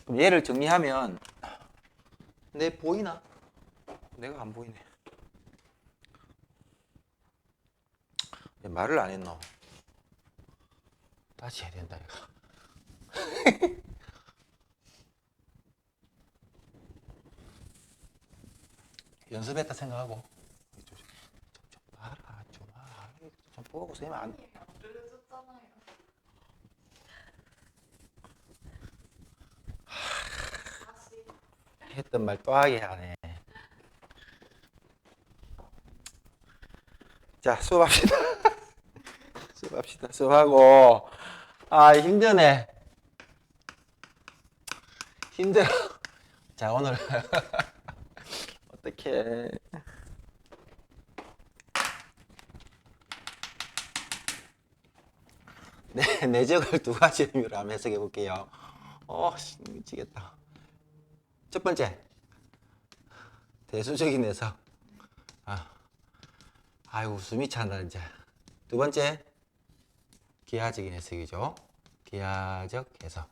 그럼 얘를 정리하면 내 보이나? 내가 안 보이네. 왜 말을 안 했노? 다시 해야 된다 이거. 연습했다 생각하고 좀 봐라 좀 보고 쌤 안 알려줬잖아요. 다시. 했던 말 또 하게 하네. 자 수업합시다. 수업합시다. 수업하고 아 힘드네. 힘들어. 자 오늘 어떻게 네, 내적을 두 가지 의미로 한번 해석해 볼게요. 미치겠다. 첫 번째, 대수적인 해석. 아이고, 웃음이 찬다, 이제. 두 번째, 기하적인 해석이죠. 기하적 해석.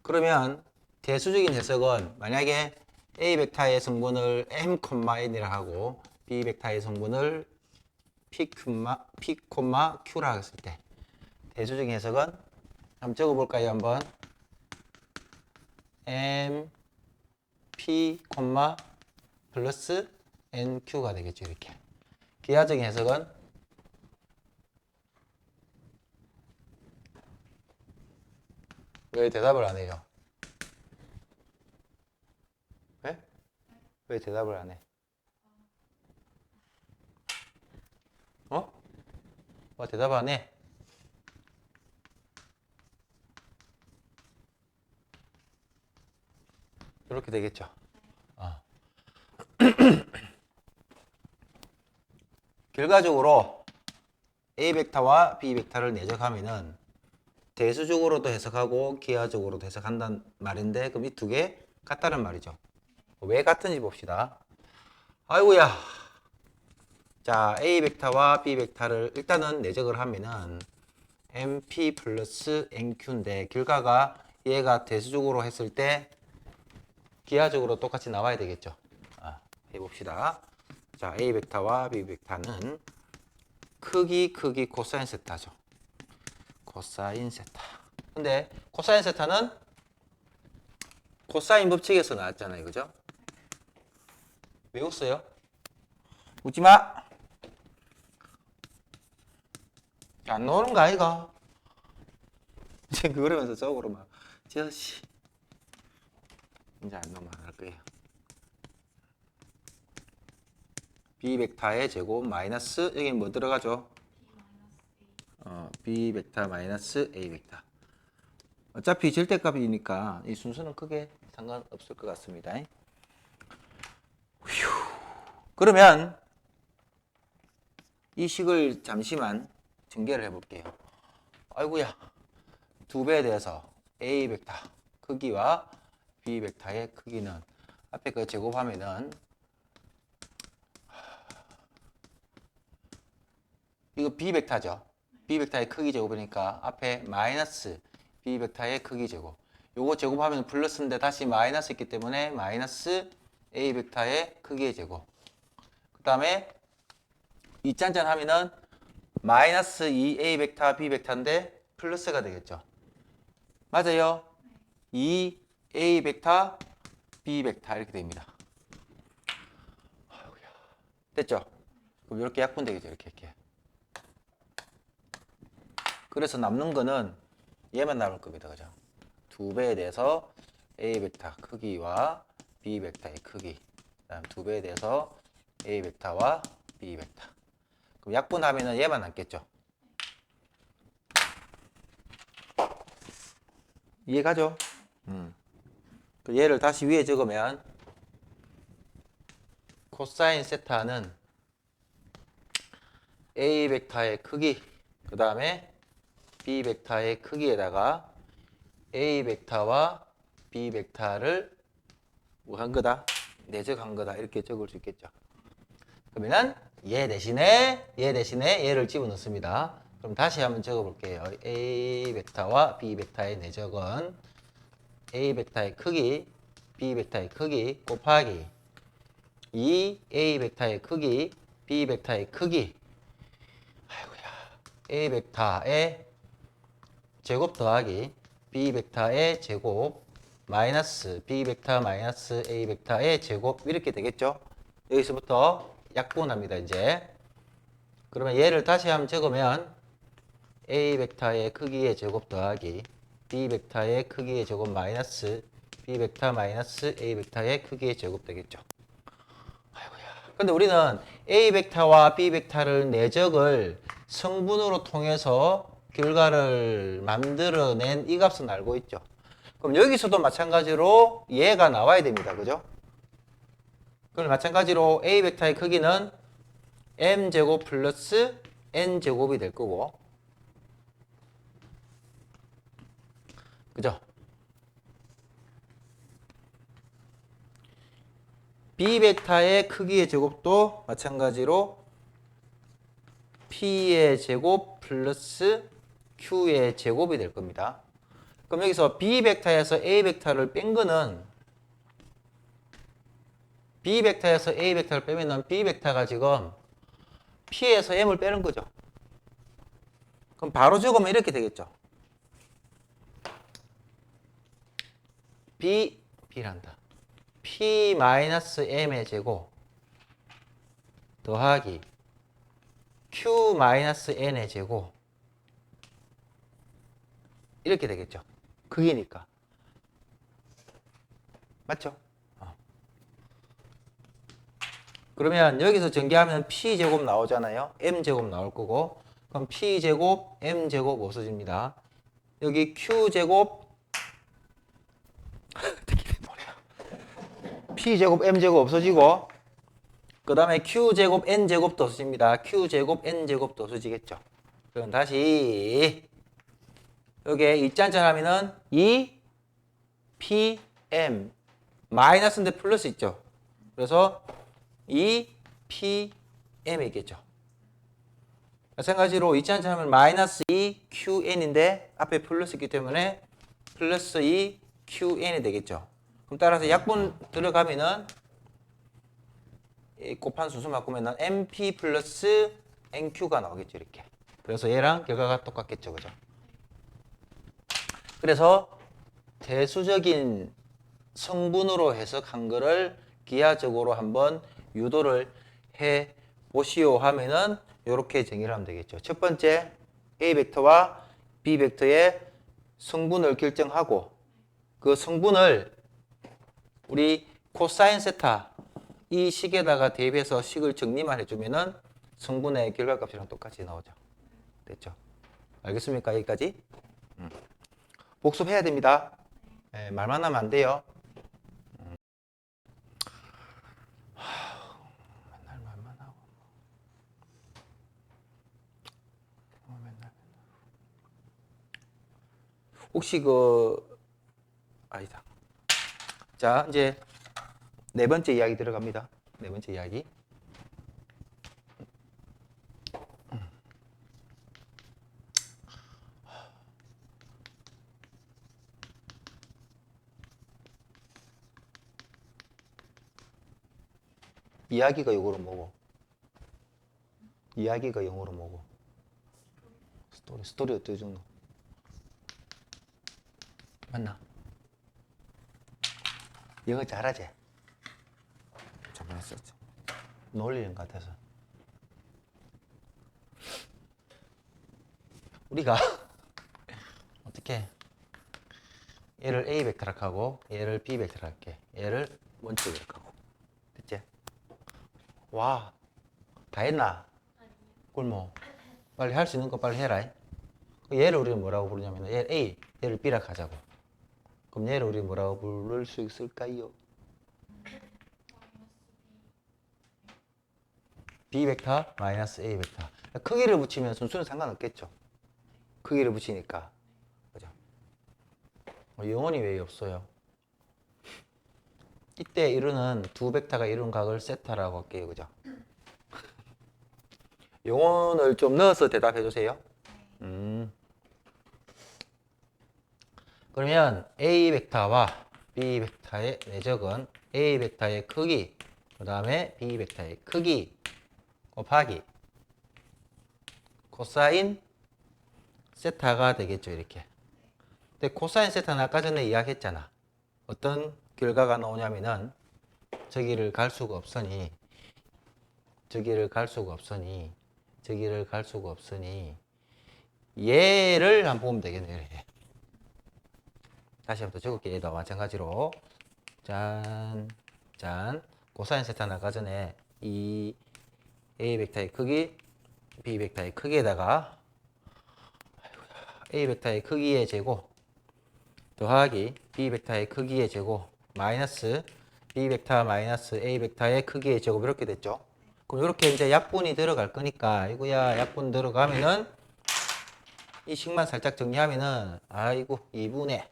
그러면 대수적인 해석은 만약에 A 벡터의 성분을 M, N이라 하고 B 벡터의 성분을 P, Q라 했을 때 대수적인 해석은 한번 적어볼까요? 한번 M, P, 플러스 NQ가 되겠죠. 이렇게. 기하적인 해석은 왜 대답을 안 해요? 왜? 왜 대답을 안 해? 왜 대답 안 해? 이렇게 되겠죠. 결과적으로 A 벡터와 B 벡터를 내적하면은 대수적으로도 해석하고 기하적으로도 해석한다는 말인데 그럼 이 두 개 같다는 말이죠. 왜 같은지 봅시다. 아이고야. 자, A 벡터와 B 벡터를 일단은 내적을 하면은 MP 플러스 NQ인데 결과가 얘가 대수적으로 했을 때 기하적으로 똑같이 나와야 되겠죠. 해봅시다. 자, A 벡터와 B 벡터는 크기 코사인 세타죠. 코사인 세타. 근데 코사인 세타는 코사인 법칙에서 나왔잖아요. 그죠? 왜 웃어요? 웃지 마! 안 나오는 거 아이가? 이제 그러면서 속으로 막, 저씨. 이제 안 나오면 안 할 거예요. B 벡터의 제곱 마이너스, 여기 뭐 들어가죠? B 벡터 마이너스 A 벡터. 어차피 절대값이니까 이 순서는 크게 상관없을 것 같습니다. 휴. 그러면 이 식을 잠시만 전개를 해볼게요. 아이고야. 두 배에 대해서 A 벡터 크기와 B 벡터의 크기는 앞에 그 제곱하면은 이거 B 벡터죠. B 벡터의 크기 제곱이니까 앞에 마이너스 B 벡터의 크기 제곱. 요거 제곱하면 플러스인데 다시 마이너스 있기 때문에 마이너스 A 벡터의 크기의 제곱. 그 다음에 이 짠짠 하면은 마이너스 2A 벡터 B 벡터인데 플러스가 되겠죠. 맞아요. 2A 벡터 B 벡터 이렇게 됩니다. 됐죠? 그럼 이렇게 약분되겠죠. 이렇게. 그래서 남는 거는 얘만 남을 겁니다. 그죠? 두 배에 대해서 A 벡터 크기와 B 벡터의 크기. 그다음 두 배에 대해서 A 벡터와 B 벡터. 그럼 약분하면은 얘만 남겠죠? 이해가죠? 얘를 다시 위에 적으면 코사인 세타는 A 벡터의 크기, 그 다음에 B 벡터의 크기에다가 A 벡터와 B 벡터를 뭐 한 거다? 내적한 거다. 이렇게 적을 수 있겠죠. 그러면은 얘 대신에 얘를 집어넣습니다. 그럼 다시 한번 적어볼게요. A 벡터와 B 벡터의 내적은 A 벡터의 크기 B 벡터의 크기 곱하기 2 A 벡터의 크기 B 벡터의 크기 아이고야 A 벡터의 제곱 더하기 B 벡터의 제곱 마이너스 B 벡터 마이너스 A 벡터의 제곱 이렇게 되겠죠. 여기서부터 약분합니다. 이제 그러면 얘를 다시 한번 적으면 A 벡터의 크기의 제곱 더하기 B 벡터의 크기의 제곱 마이너스 B 벡터 마이너스 A 벡터의 크기의 제곱 되겠죠. 아이고야. 근데 우리는 A 벡터와 B 벡터를 내적을 성분으로 통해서 결과를 만들어낸 이 값은 알고 있죠. 그럼 여기서도 마찬가지로 얘가 나와야 됩니다. 그죠? 그럼 마찬가지로 A 벡터의 크기는 M제곱 플러스 N제곱이 될 거고 그죠? B 벡터의 크기의 제곱도 마찬가지로 P의 제곱 플러스 Q의 제곱이 될 겁니다. 그럼 여기서 B 벡터에서 A 벡터를 뺀 거는 B 벡터에서 A 벡터를 빼면은 B 벡터가 지금 P에서 M을 빼는 거죠. 그럼 바로 적으면 이렇게 되겠죠. B란다. P-M의 제곱 더하기 Q-N의 제곱 이렇게 되겠죠. 크기니까. 맞죠? 그러면 여기서 전개하면 P제곱 나오잖아요. M제곱 나올 거고 그럼 P제곱, M제곱 없어집니다. 여기 Q제곱 P제곱, M제곱 없어지고 그 다음에 Q제곱, N제곱도 없어집니다. Q제곱, N제곱도 없어지겠죠. 그럼 다시 여기에 이짠짠 하면은 2PM 마이너스인데 플러스 있죠. 그래서 2PM이겠죠. 마찬가지로 이짠짠 하면 마이너스 2QN인데 앞에 플러스 있기 때문에 플러스 2QN이 되겠죠. 그럼 따라서 약분 들어가면은 곱한 순수 바꾸면은 MP 플러스 NQ가 나오겠죠. 이렇게. 그래서 얘랑 결과가 똑같겠죠. 그죠? 그래서 대수적인 성분으로 해석한 거를 기하적으로 한번 유도를 해 보시오 하면은 이렇게 정의를 하면 되겠죠. 첫 번째 A 벡터와 B 벡터의 성분을 결정하고 그 성분을 우리 코사인 세타 이 식에다가 대입해서 식을 정리만 해주면은 성분의 결과값이랑 똑같이 나오죠. 됐죠? 알겠습니까? 여기까지? 복습해야 됩니다. 네, 말만 하면 안 돼요. 맨날 말만 하고. 맨날. 혹시 아니다. 자, 이제 네 번째 이야기 들어갑니다. 네 번째 이야기. 이야기가 영어로 뭐고? 이야기가 영어로 뭐고? 스토리 어떻게 적노? 맞나? 영어 잘하지? 저번에 썼지. 놀리는 것 같아서. 우리가 어떻게 얘를 A 벡터라 하고 얘를 B 벡터라 할게. 얘를 원칙으로 하고. 됐지? 와, 다 했나? 꿀모. 빨리 할 수 있는 거 빨리 해라. 얘를 우리는 뭐라고 부르냐면 얘를 A, 얘를 B라 하자고. 그럼 얘를 우리 뭐라고 부를 수 있을까요? B 벡터 마이너스 A 벡터. 크기를 붙이면 순수는 상관없겠죠. 크기를 붙이니까. 그죠? 영원히 왜 없어요? 이때 이루는 두 벡터가 이룬 각을 세타라고 할게요. 그죠? 영혼을 좀 넣어서 대답해 주세요. 그러면 A 벡터와 B 벡터의 내적은 A 벡터의 크기, 그 다음에 B 벡터의 크기 곱하기 코사인 세타가 되겠죠, 이렇게. 근데 코사인 세타는 아까 전에 이야기했잖아. 어떤 결과가 나오냐면은 저기를 갈 수가 없으니 저기를 갈 수가 없으니 저기를 갈 수가 없으니 얘를 한번 보면 되겠네요. 이렇게. 다시 한번 더 적을게. 얘도 마찬가지로 짠, 짠. 코사인 세타는 아까 전에 이 A 벡터의 크기, B 벡터의 크기에다가 A 벡터의 크기의 제곱 더하기 B 벡터의 크기의 제곱 마이너스 B 벡터 마이너스 A 벡터의 크기의 제곱 이렇게 됐죠. 그럼 이렇게 이제 약분이 들어갈 거니까 이거야 약분 들어가면은 이 식만 살짝 정리하면은 아이고 2분의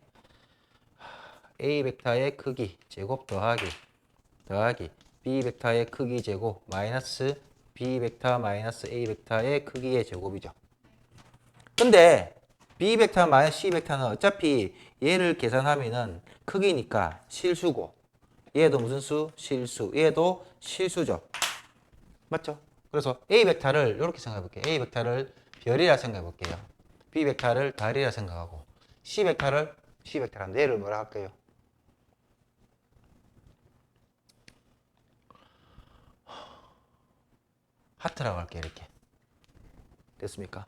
A 벡터의 크기 제곱 더하기 B 벡터의 크기 제곱 마이너스 B 벡터 마이너스 A 벡터의 크기의 제곱이죠. 근데 B 벡터 마이너스 C 벡터는 어차피 얘를 계산하면은 크기니까 실수고 얘도 무슨 수? 실수. 얘도 실수죠. 맞죠? 그래서 A 벡터를 이렇게 생각해 볼게요. A 벡터를 별이라 생각해 볼게요. B 벡터를 달이라 생각하고 C 벡터란데 얘를 뭐라 할까요? 하트라고 할게요. 이렇게. 됐습니까?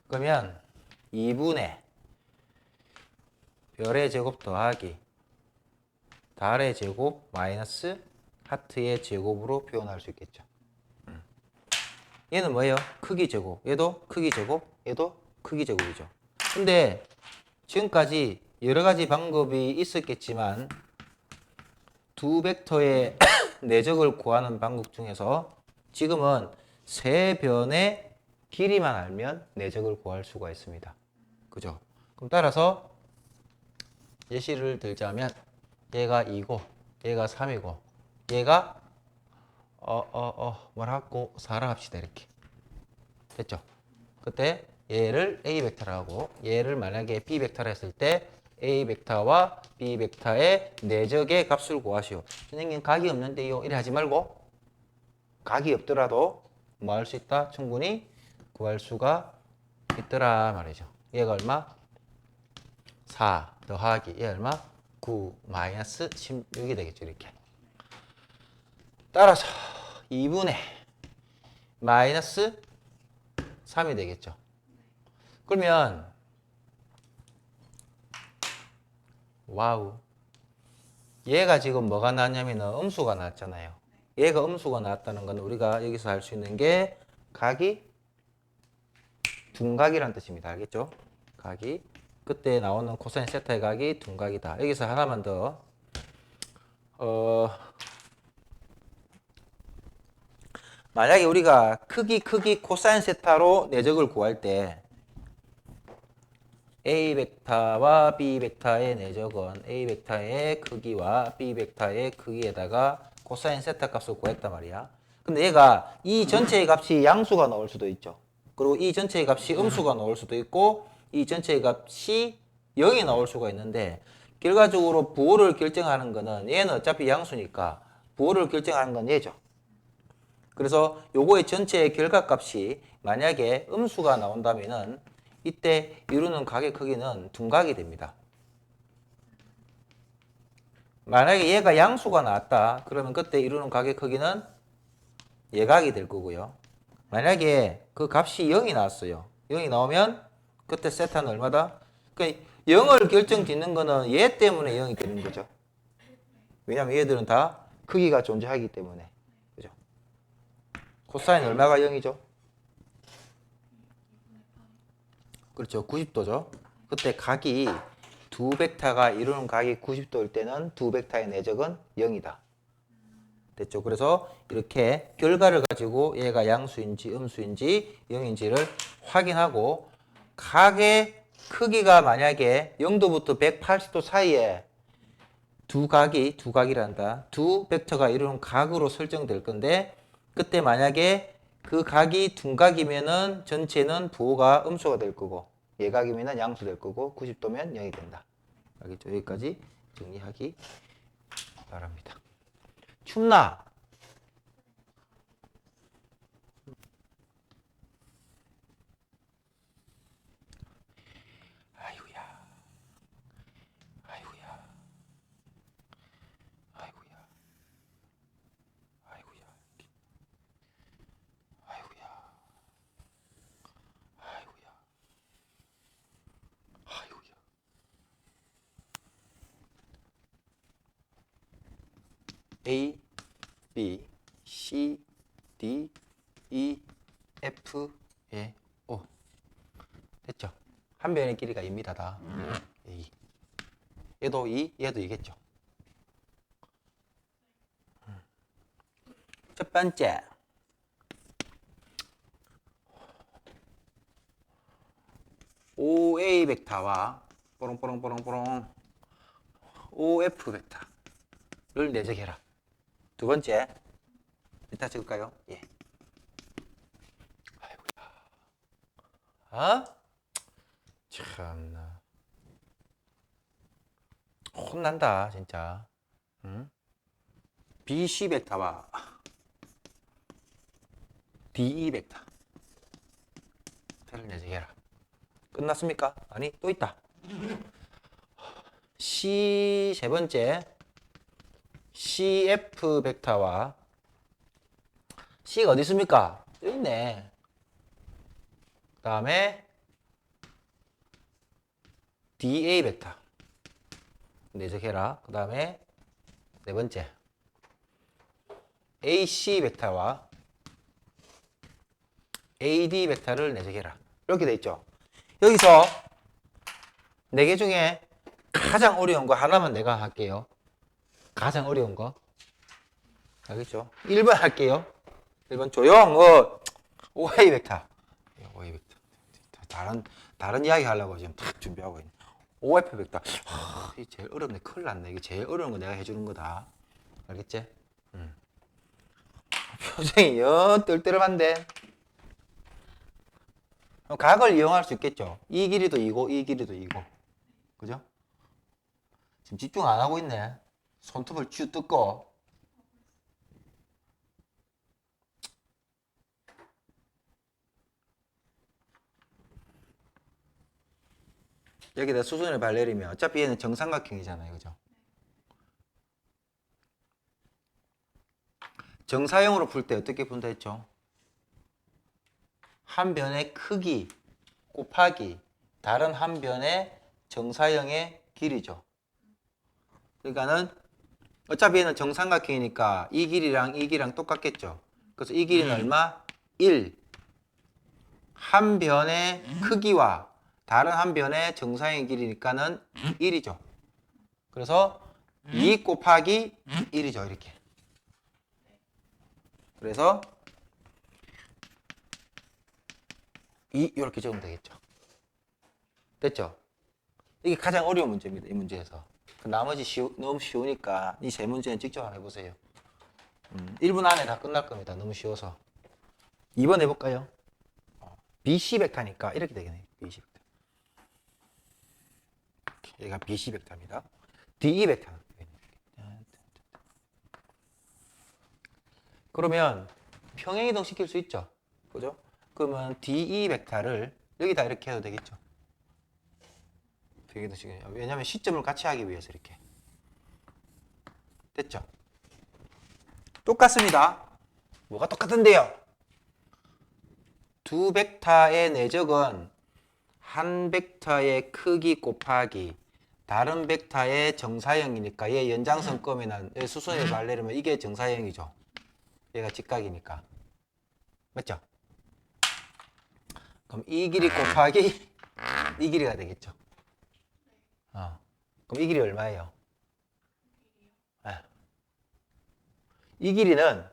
그러면 2분의 별의 제곱 더하기 달의 제곱 마이너스 하트의 제곱으로 표현할 수 있겠죠. 얘는 뭐예요? 크기 제곱. 얘도 크기 제곱. 얘도 크기 제곱이죠. 근데 지금까지 여러 가지 방법이 있었겠지만 두 벡터의 내적을 구하는 방법 중에서 지금은 세 변의 길이만 알면 내적을 구할 수가 있습니다. 그죠? 그럼 따라서 예시를 들자면 얘가 2고 얘가 3이고 얘가 뭐라고 4라 합시다. 이렇게 됐죠? 그때 얘를 A 벡터라 하고 얘를 만약에 B 벡터라 했을 때 A 벡터와 B 벡터의 내적의 값을 구하시오. 선생님 각이 없는데요. 이래 하지 말고 각이 없더라도 뭐 할 수 있다? 충분히 구할 수가 있더라 말이죠. 얘가 얼마? 4 더하기 얘 얼마? 9 마이너스 16이 되겠죠. 이렇게. 따라서 2분의 마이너스 3이 되겠죠. 그러면 와우 얘가 지금 뭐가 나왔냐면 음수가 나왔잖아요. 얘가 음수가 나왔다는 건 우리가 여기서 알 수 있는 게 각이 둔각이라는 뜻입니다. 알겠죠? 각이 그때 나오는 코사인 세타의 각이 둔각이다. 여기서 하나만 더 만약에 우리가 크기 코사인 세타로 내적을 구할 때 A 벡터와 B 벡터의 내적은 A 벡터의 크기와 B 벡터의 크기에다가 코사인 세타 값을 구했단 말이야. 근데 얘가 이 전체의 값이 양수가 나올 수도 있죠. 그리고 이 전체의 값이 음수가 나올 수도 있고 이 전체의 값이 0이 나올 수가 있는데 결과적으로 부호를 결정하는 거는 얘는 어차피 양수니까 부호를 결정하는 건 얘죠. 그래서 요거의 전체의 결과값이 만약에 음수가 나온다면은 이때 이루는 각의 크기는 둔각이 됩니다. 만약에 얘가 양수가 나왔다. 그러면 그때 이루는 각의 크기는 예각이 될 거고요. 만약에 그 값이 0이 나왔어요. 0이 나오면 그때 세타는 얼마다? 그러니까 0을 결정 짓는 거는 얘 때문에 0이 되는 거죠. 왜냐면 얘들은 다 크기가 존재하기 때문에. 그죠? 코사인 얼마가 0이죠? 그렇죠. 90도죠. 그때 각이 두 벡터가 이루는 각이 90도일 때는 두 벡터의 내적은 0이다. 됐죠. 그래서 이렇게 결과를 가지고 얘가 양수인지 음수인지 0인지를 확인하고 각의 크기가 만약에 0도부터 180도 사이에 두 각이란다. 두 벡터가 이루는 각으로 설정될 건데 그때 만약에 그 각이 둔각이면은 전체는 부호가 음수가 될 거고 예각이면 양수 될 거고 90도면 0이 된다. 알겠죠? 여기까지 정리하기 바랍니다. 춥나? 아이고야. 아이고야. 아이고야. 아이고야. 아이고야. 아이고야. 아이고야. A, B, C, D, E, F, 에 O. 됐죠? 한 변의 길이가 2m 다. A. 얘도 2, 얘도 2겠죠? 첫 번째. OA 벡터와 뽀롱뽀롱뽀롱뽀롱 OF 벡터를 내적해라. 두 번째. 이따 적을까요? 예. 아이고야. 아? 참나. 혼난다, 진짜. 응? BC 벡터와 DE 벡터를 내적해라. 끝났습니까? 아니, 또 있다. C 세 번째. CF 벡터와 C가 어디 있습니까? 여기 있네. 그 다음에 DA 벡터 내적해라. 그 다음에 네 번째 AC 벡터와 AD 벡터를 내적해라. 이렇게 돼 있죠. 여기서 네 개 중에 가장 어려운 거 하나만 내가 할게요. 가장 어려운 거. 알겠죠? 1번 할게요. 1번 조용. OA 벡터. OA 벡터. 다른 이야기 하려고 지금 탁 준비하고 있네. OF 벡터. 이게 제일 어렵네. 큰일 났네. 이게 제일 어려운 거 내가 해주는 거다. 알겠지? 표정이 영 뜰뜰한데. 각을 이용할 수 있겠죠? 이 길이도 이고, 이 길이도 이고. 그죠? 지금 집중 안 하고 있네. 손톱을 쭉 뜯고. 여기다 수선을 발내리면 어차피 얘는 정삼각형이잖아요. 그죠? 정사형으로 풀 때 어떻게 푼다 했죠? 한 변의 크기 곱하기 다른 한 변의 정사형의 길이죠. 그러니까는 어차피 얘는 정삼각형이니까 이 길이랑 이 길이랑 똑같겠죠. 그래서 이 길이는 얼마? 1. 한 변의 크기와 다른 한 변의 정사형의 길이니까는 1이죠. 그래서 2 곱하기 1이죠. 이렇게. 그래서 이렇게 적으면 되겠죠. 됐죠? 이게 가장 어려운 문제입니다. 이 문제에서. 나머지 너무 쉬우니까 이 세 문제는 직접 한번 해보세요. 1분 안에 다 끝날 겁니다. 너무 쉬워서. 2번 해볼까요? BC 벡터니까 이렇게 되겠네요. BC 벡터. 얘가 BC 벡터입니다. DE 벡터. 그러면 평행이동 시킬 수 있죠. 그죠? 그러면 DE 벡터를 여기다 이렇게 해도 되겠죠. 평행이동 시키냐. 왜냐하면 시점을 같이 하기 위해서 이렇게. 됐죠? 똑같습니다. 뭐가 똑같은데요? 두 벡터의 내적은 한 벡터의 크기 곱하기 다른 벡터의 정사형이니까 얘 연장선 끄면은 수선을 발내려면 이게 정사형이죠. 얘가 직각이니까. 맞죠? 그럼 이 길이 곱하기 이 길이가 되겠죠. 그럼 이 길이 얼마예요? 이 길이는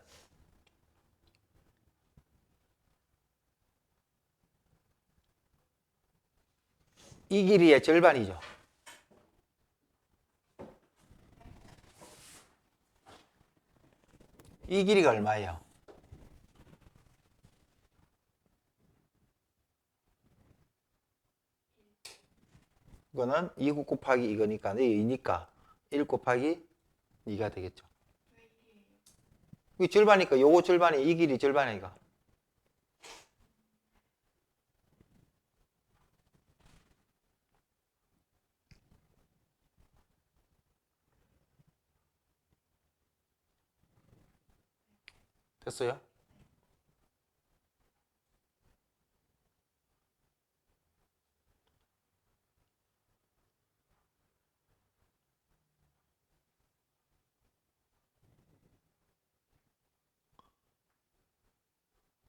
이 길이의 절반이죠. 이 길이가 얼마예요? 이거는 2 곱하기 이거니까 2니까 1 곱하기 2가 되겠죠. 이 절반이니까 요거 절반이 이 길이 절반이니까. 됐어요?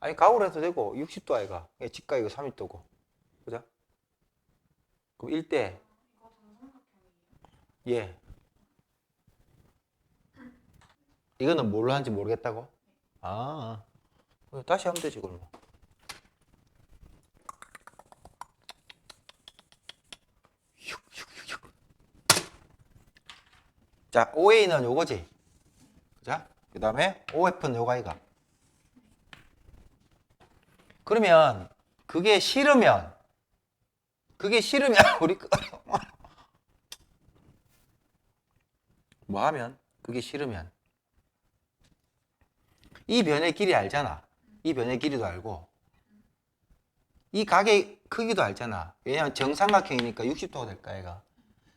아니 각으로 해도 되고 60도 아이가 직각 이거 30도고 그죠? 그럼 1대 이거 정삼각형이에요? 예 이거는 뭘로 하는지 모르겠다고? 아 다시 하면 되지 그럼. 자 OA는 요거지 자 그 다음에 OF는 요거 아이가. 그러면 그게 싫으면 우리 뭐 하면 그게 싫으면 이 변의 길이 알잖아. 이 변의 길이도 알고 이 각의 크기도 알잖아. 왜냐면 정삼각형이니까 60도가 될까 얘가.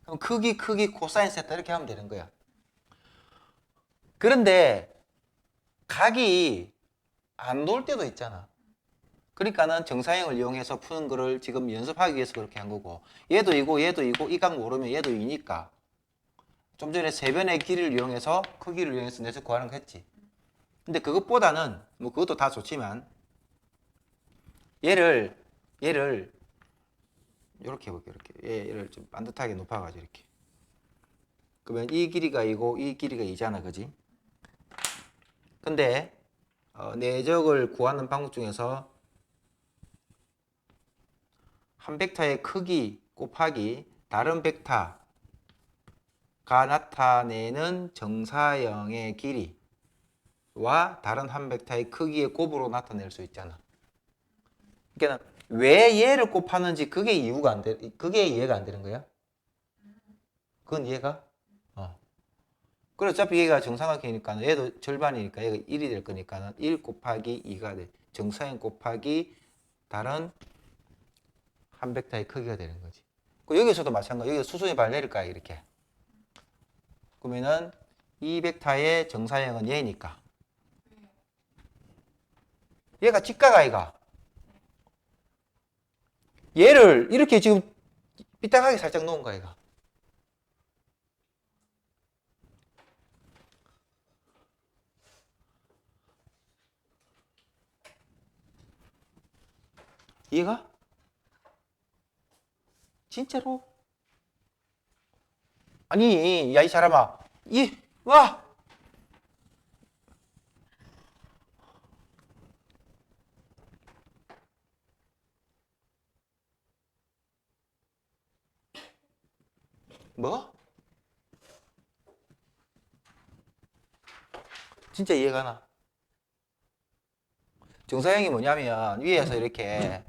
그럼 크기 코사인 세타 이렇게 하면 되는 거야. 그런데 각이 안 놓을 때도 있잖아. 그러니까는 정사형을 이용해서 푸는 거를 지금 연습하기 위해서 그렇게 한 거고 얘도 이고 이 각 모르면 얘도 이니까 좀 전에 세 변의 길이를 이용해서 크기를 이용해서 내서 구하는 거 했지. 근데 그것보다는 뭐 그것도 다 좋지만 얘를 이렇게 해볼게요. 이렇게 얘를 좀 반듯하게 높아가지고 이렇게. 그러면 이 길이가 이고 이 길이가 이잖아, 그지? 근데 내적을 구하는 방법 중에서 한 벡터의 크기 곱하기 다른 벡터가 나타내는 정사형의 길이와 다른 한 벡터의 크기의 곱으로 나타낼 수 있잖아. 그러니까 왜 얘를 곱하는지 그게 이해가 안 되는 거야? 그건 이해가? 그래 어차피 얘가 정삼각형이니까 얘도 절반이니까 얘가 1이 될 거니까 1 곱하기 2가 돼. 정사형 곱하기 다른 한 벡터의 크기가 되는 거지. 여기서도 마찬가지. 여기 수순이 발 내릴까요? 이렇게. 그러면은 이 벡터의 정사형은 얘니까. 얘가 직각 아이가. 얘를 이렇게 지금 삐딱하게 살짝 놓은 거야, 얘가. 이해가? 진짜로? 아니, 야, 이 사람아. 와! 뭐? 진짜 이해가 나? 정사형이 뭐냐면 위에서 이렇게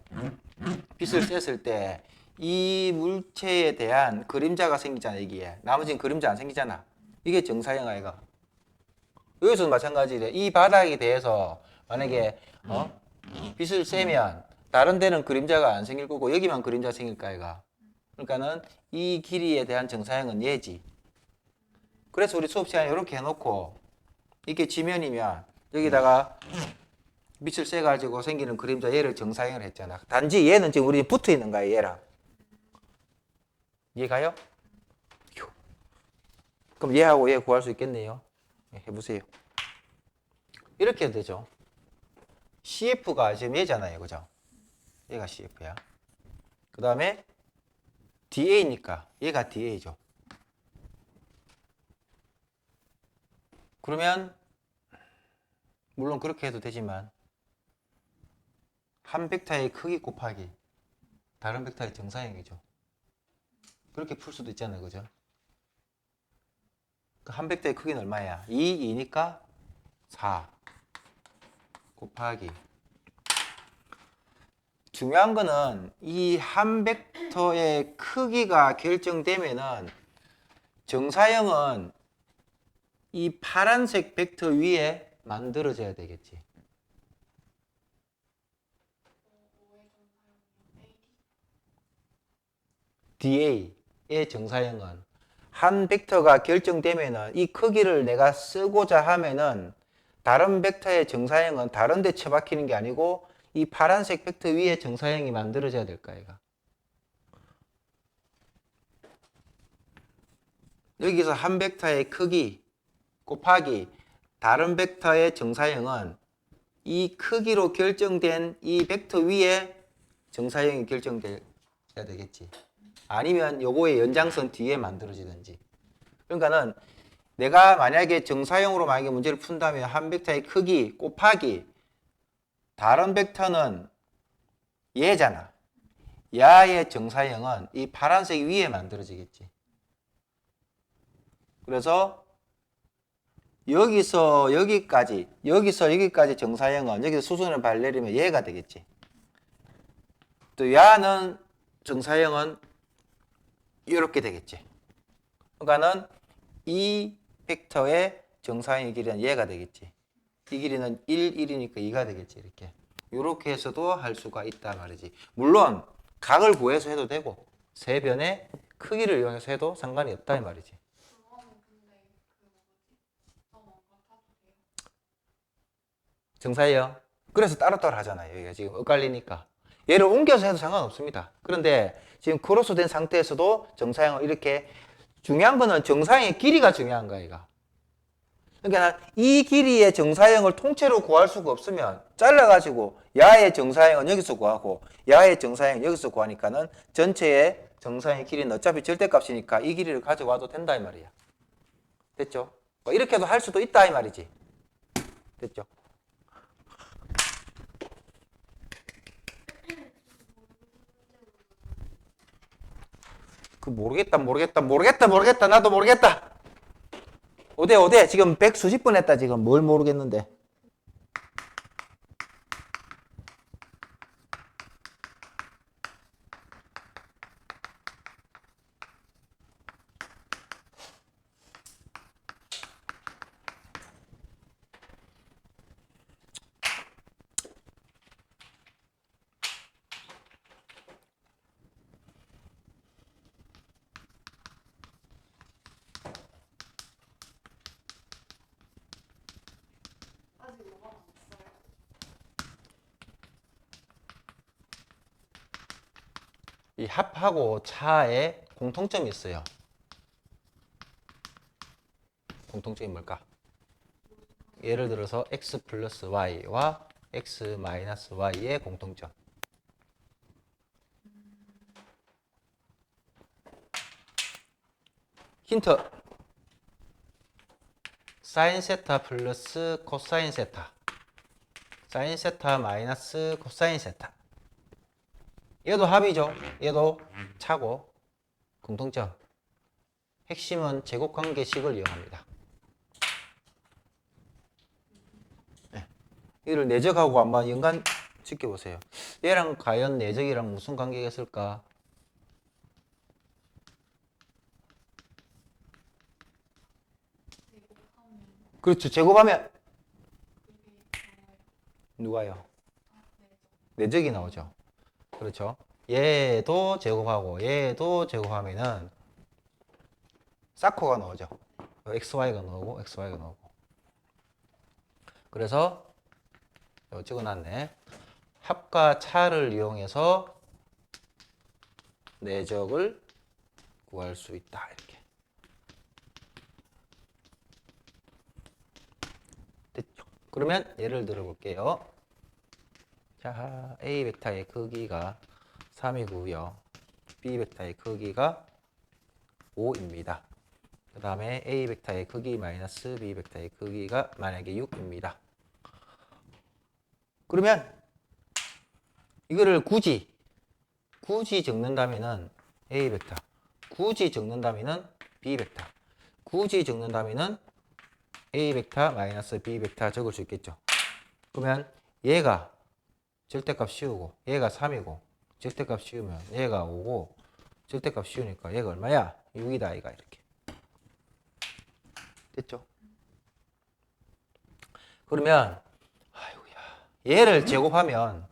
빛을 쐈을 때 이 물체에 대한 그림자가 생기잖아 여기에. 나머지는 그림자 안 생기잖아. 이게 정사형 아이가. 여기서도 마찬가지래. 이 바닥에 대해서 만약에 빛을 쐬면 다른 데는 그림자가 안 생길 거고 여기만 그림자 생길까 아이가. 그러니까는 이 길이에 대한 정사형은 얘지. 그래서 우리 수업 시간에 이렇게 해놓고 이게 지면이면 여기다가 빛을 쐬가지고 생기는 그림자 얘를 정사형을 했잖아. 단지 얘는 지금 우리 붙어 있는 거야 얘랑. 이해가요? 휴. 그럼 얘하고 얘 구할 수 있겠네요. 해보세요. 이렇게 해도 되죠. CF가 지금 얘잖아요. 그죠? 얘가 CF야. 그 다음에 DA니까 얘가 DA죠. 그러면 물론 그렇게 해도 되지만 한 벡터의 크기 곱하기 다른 벡터의 정사형이죠. 그렇게 풀 수도 있잖아요. 그죠? 한 벡터의 크기는 얼마야? 2니까 4 곱하기 중요한 거는 이 한 벡터의 크기가 결정되면은 정사형은 이 파란색 벡터 위에 만들어져야 되겠지. DA의 정사형은 한 벡터가 결정되면은 이 크기를 내가 쓰고자 하면은 다른 벡터의 정사형은 다른 데 처박히는 게 아니고 이 파란색 벡터 위에 정사형이 만들어져야 될까, 얘가. 여기서 한 벡터의 크기 곱하기 다른 벡터의 정사형은 이 크기로 결정된 이 벡터 위에 정사형이 결정돼야 되겠지. 아니면 요거의 연장선 뒤에 만들어지든지. 그러니까는 내가 만약에 정사형으로 만약에 문제를 푼다면 한 벡터의 크기 곱하기 다른 벡터는 얘잖아. 야의 정사형은 이 파란색 위에 만들어지겠지. 그래서 여기서 여기까지 정사형은 여기서 수순을 발내리면 얘가 되겠지. 또 야는 정사형은 이렇게 되겠지. 그러니까는 이 벡터의 정사형의 길이는 얘가 되겠지. 이 길이는 1, 1이니까 2가 되겠지. 이렇게 해서도 할 수가 있다 말이지. 물론 각을 구해서 해도 되고 세 변의 크기를 이용해서 해도 상관이 없다 이 말이지. 그거는 근데 그 뭐지? 점 안 같아도 돼요? 정사형. 그래서 따로따로 하잖아요. 여기가 지금 엇갈리니까. 얘를 옮겨서 해도 상관없습니다. 그런데 지금 크로스 된 상태에서도 정사형을 이렇게 중요한 거는 정사형의 길이가 중요한 거야, 이가. 그러니까 이 길이의 정사형을 통째로 구할 수가 없으면 잘라가지고 야의 정사형은 여기서 구하고 야의 정사형은 여기서 구하니까는 전체의 정사형의 길이는 어차피 절대값이니까 이 길이를 가져와도 된다 이 말이야. 됐죠? 이렇게도 할 수도 있다 이 말이지. 됐죠? 그 모르겠다 나도 모르겠다. 어데 지금 100수십 번 했다 지금 뭘 모르겠는데. 아직 뭐가 남았어요? 이 합하고 차에 공통점이 있어요. 공통점이 뭘까? 예를 들어서 x 플러스 y와 x 마이너스 y의 공통점. 힌트. 사인 세타 플러스 코사인 세타. 사인 세타 마이너스 코사인 세타. 얘도 합이죠. 얘도 차고 공통점. 핵심은 제곱관계식을 이용합니다. 네. 이를 내적하고 한번 연관 시켜보세요. 얘랑 과연 내적이랑 무슨 관계가 있을까? 제곱하면 그렇죠. 제곱하면 그게 나와요. 누가요? 아, 네. 내적이 나오죠. 그렇죠. 얘도 제곱하고 얘도 제곱하면은 사코가 나오죠. XY가 나오고 XY가 나오고. 그래서 찍어놨네. 합과 차를 이용해서 내적을 구할 수 있다. 이렇게. 됐죠? 그러면 예를 들어 볼게요. 자, A 벡터의 크기가 3이고요. B 벡터의 크기가 5입니다. 그 다음에 A 벡터의 크기 마이너스 B 벡터의 크기가 만약에 6입니다. 그러면 이거를 굳이 적는다면은 A 벡터, 굳이 적는다면은 B 벡터, 굳이 적는다면은 A 벡터 마이너스 B 벡터 적을 수 있겠죠. 그러면 얘가 절대값 씌우고 얘가 3이고 절대값 씌우면 얘가 5고 절대값 씌우니까 얘가 얼마야? 6이다 아이가 이렇게. 됐죠? 그러면 아이고야 얘를 제곱하면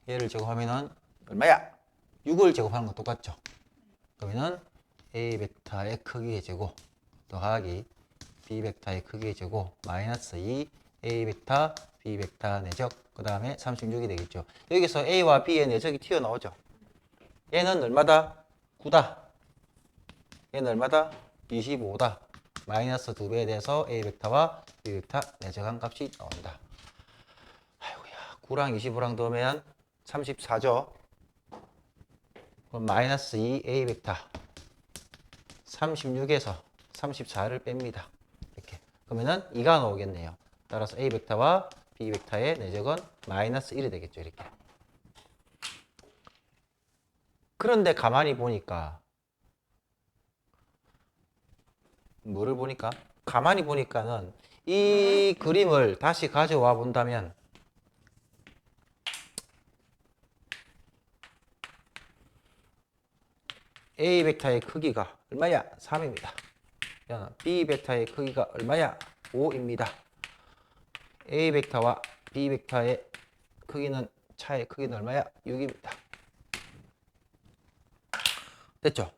얘를 제곱하면은 얼마야? 6을 제곱하는 거 똑같죠? 그러면은 A 베타의 크기의 제곱 더하기 B 베타의 크기의 제곱 마이너스 2 A 베타 B 베타 내적 그 다음에 36이 되겠죠. 여기서 A와 B의 내적이 튀어나오죠. 얘는 얼마다? 9다. 얘는 얼마다? 25다. 마이너스 2배에 대해서 A 베타와 B 베타 내적한 값이 나온다. 아이고야 9랑 25랑 더하면 34죠. 그럼 마이너스 2 A 베타 36에서 34를 뺍니다. 이렇게. 그러면은 2가 나오겠네요. 따라서 A 베타와 B 베타의 내적은 마이너스 1이 되겠죠. 이렇게. 그런데 가만히 보니까 뭐를 보니까? 가만히 보니까는 이 그림을 다시 가져와 본다면 A 베타의 크기가 얼마야? 3입니다. B 베타의 크기가 얼마야? 5입니다. A 베타와 B 베타의 크기는 차의 크기는 얼마야? 6입니다. 됐죠?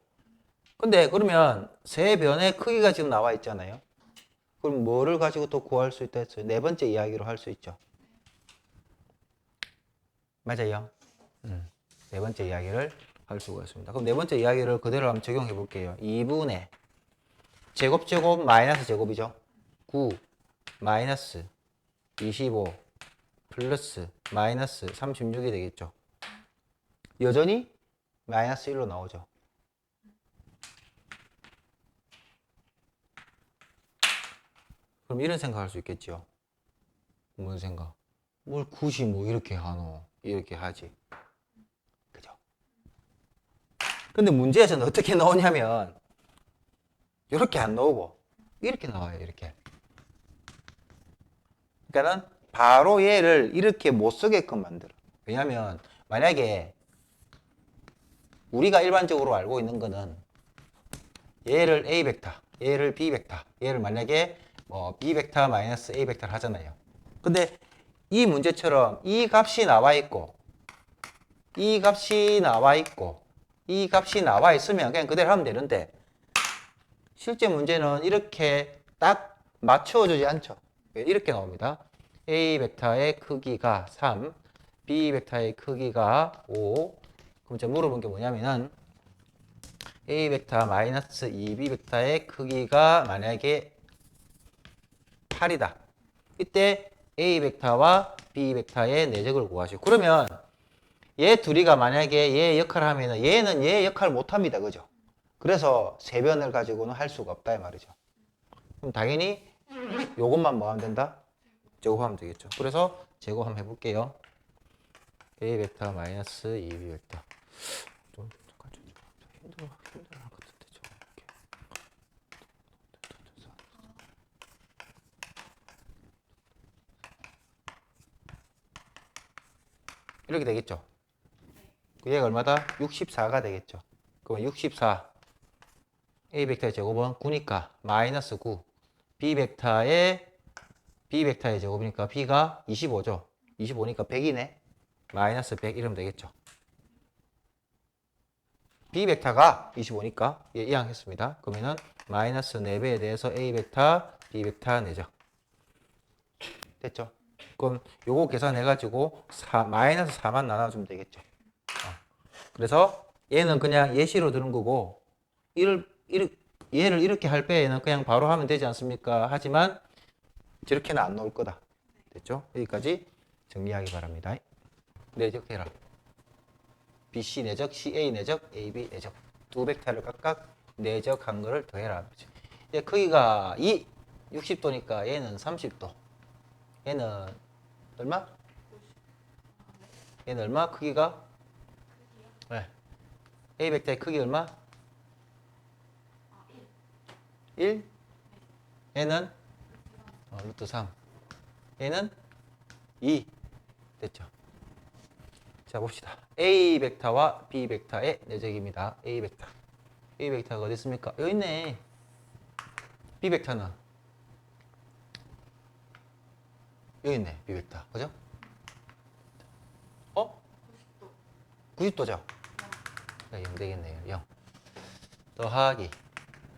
근데 그러면 세 변의 크기가 지금 나와 있잖아요. 그럼 뭐를 가지고 또 구할 수 있다 했어요? 네 번째 이야기로 할 수 있죠. 맞아요? 네 번째 이야기를 할 수가 있습니다. 그럼 네 번째 이야기를 그대로 한번 적용해 볼게요. 2분의 제곱 마이너스 제곱이죠. 9 마이너스 25 플러스 마이너스 36이 되겠죠. 여전히 마이너스 1로 나오죠. 그럼 이런 생각할 수 있겠죠. 무슨 생각? 뭘 굳이 뭐 이렇게 하노? 이렇게 하지. 그죠? 근데 문제에서는 어떻게 나오냐면 이렇게 안 나오고 이렇게 나와요. 이렇게. 그러니까는 바로 얘를 이렇게 못 쓰게끔 만들어. 왜냐면 만약에 우리가 일반적으로 알고 있는 거는 얘를 A 벡터, 얘를 B 벡터, 얘를 만약에 뭐 B 벡터 마이너스 A 벡터를 하잖아요. 근데 이 문제처럼 이 값이 나와 있고 이 값이 나와 있고 이 값이 나와 있으면 그냥 그대로 하면 되는데 실제 문제는 이렇게 딱 맞춰주지 않죠. 이렇게 나옵니다. A 벡터의 크기가 3, B 벡터의 크기가 5. 그럼 제가 물어본 게 뭐냐면은 A 벡터 마이너스 2B 벡터의 크기가 만약에 8이다. 이때 A 벡터와 B 벡터의 내적을 구하시고 그러면 얘 둘이가 만약에 얘 역할을 하면 얘는 얘 역할을 못합니다. 그죠? 그래서 세변을 가지고는 할 수가 없다 이 말이죠. 그럼 당연히 요것만 뭐 하면 된다? 제곱하면 되겠죠. 그래서 제곱 한번 해볼게요. A 벡터 마이너스 2B 벡터 좀 힘들어 할 것 같은데 좀 이렇게 되겠죠. 그 얘가 얼마다? 64가 되겠죠. 그러면 64 A 벡터의 제곱은 9니까 마이너스 9 B 벡터의 제곱이니까 B가 25죠. 25니까 100이네. 마이너스 100 이러면 되겠죠. B 벡터가 25니까 예, 이항했습니다. 그러면은 마이너스 4배에 대해서 A 벡터, B 벡터 내적. 됐죠? 그럼 요거 계산해가지고 마이너스 4만 나눠주면 되겠죠. 그래서 얘는 그냥 예시로 들은 거고 얘를 이렇게 할 바에는 그냥 바로 하면 되지 않습니까? 하지만 저렇게는 안 나올 거다. 됐죠? 여기까지 정리하기 바랍니다. 내적해라. BC 내적, CA 내적, AB 내적. 두 벡터를 각각 내적한 거를 더해라. 이제 크기가 60도니까 얘는 30도. 얘는 얼마? 얘는 얼마? 크기가? 네. A 벡터의 크기 얼마? 1? 얘는 루트 3. 얘는 2. 됐죠? 자, 봅시다. A 벡터와 B 벡터의 내적입니다. A 벡터. A 벡터가 어디 있습니까? 여기 있네. B 벡터는 여기 있네. B 벡터. 그죠? 90도죠? 네, 0 되겠네요. 0. 더하기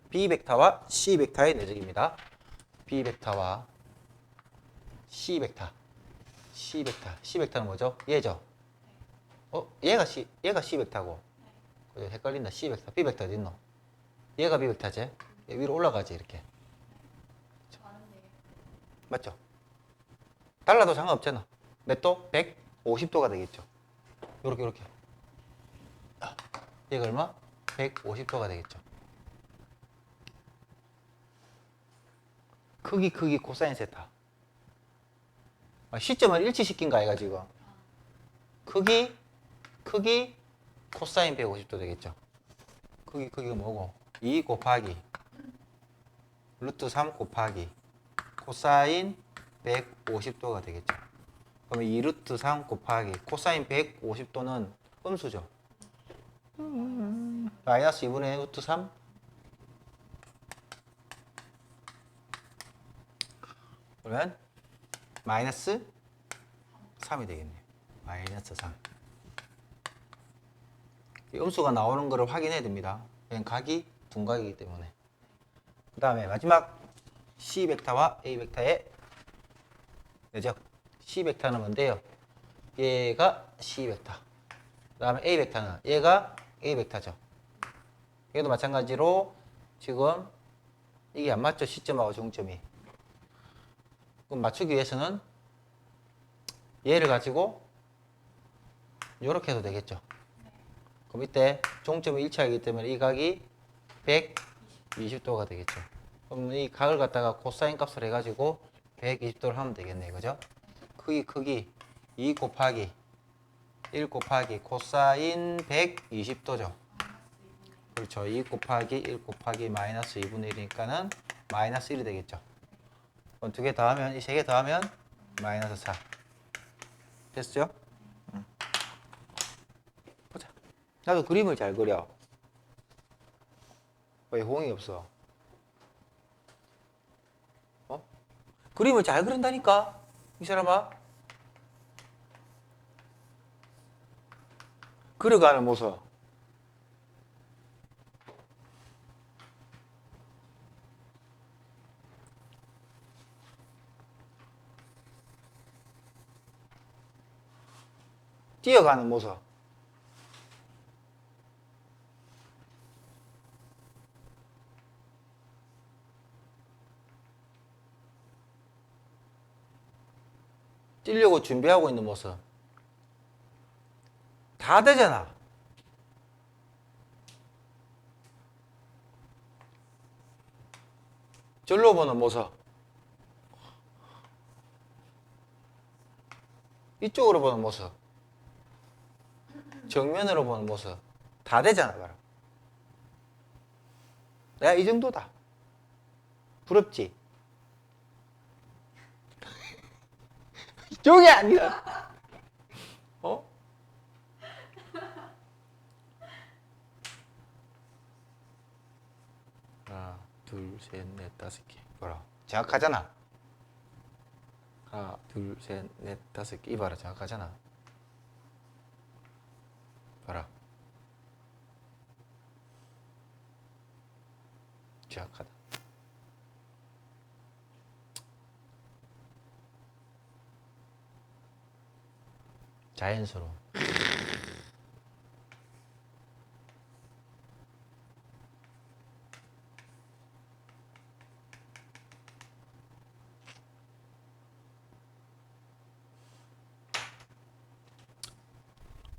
B 벡터와 C 벡터의 내적입니다. B 벡터와 C 벡터. C 벡터. C 벡터는 뭐죠? 얘죠? 얘가 C 벡터고. 그죠? 헷갈린다. C 벡터. B 벡터 어디 있노? 얘가 B 벡터지? 얘 위로 올라가지, 이렇게. 다른데. 맞죠? 달라도 상관없잖아. 몇 도? 150도가 되겠죠. 요렇게. 얘가 얼마? 150도가 되겠죠. 크기 코사인 세타. 시점을 일치시킨 거 아이가 지금? 크기 코사인 150도 되겠죠. 크기가 뭐고? 2 곱하기 루트 3 곱하기 코사인 150도가 되겠죠. 그러면 2 루트 3 곱하기 코사인 150도는 음수죠. 마이너스 2분의 루트 3. 그러면 마이너스 3이 되겠네요. 마이너스 3. 이 음수가 나오는 것을 확인해야 됩니다. 그냥 각이 둔각이기 때문에. 그 다음에 마지막 C 벡터와 A 벡터의 내적. C 벡터는 뭔데요? 얘가 C 벡터. 그 다음에 A 벡터는 얘가 A 벡터죠. 얘도 마찬가지로 지금 이게 안 맞죠? 시점하고 중점이. 그럼 맞추기 위해서는 얘를 가지고 이렇게 해도 되겠죠. 그럼 이때 종점이 일치하기 때문에 이 각이 120도가 되겠죠. 그럼 이 각을 갖다가 코사인 값을 해가지고 120도를 하면 되겠네요. 그죠? 크기 2 곱하기 1 곱하기 코사인 120도죠. 그렇죠. 2 곱하기 1 곱하기 마이너스 2분의 1이니까는 마이너스 1이 되겠죠. 그럼 두 개 더하면, 이 세 개 더하면 마이너스 4. 됐죠? 보자. 나도 그림을 잘 그려. 왜 호응이 없어? 그림을 잘 그린다니까? 이 사람아? 그려가는 모습. 뛰어가는 모습. 뛰려고 준비하고 있는 모습. 다 되잖아. 절로 보는 모습. 이쪽으로 보는 모습. 정면으로 보는 모습. 다 되잖아, 바로. 내가 이 정도다. 부럽지? 이쪽이 아니라. 하나, 둘, 셋, 넷, 다섯 개. 봐라. 정확하잖아. 하나, 둘, 셋, 넷, 다섯 개. 이봐라. 정확하잖아. 봐라. 정확하다. 자연스러워.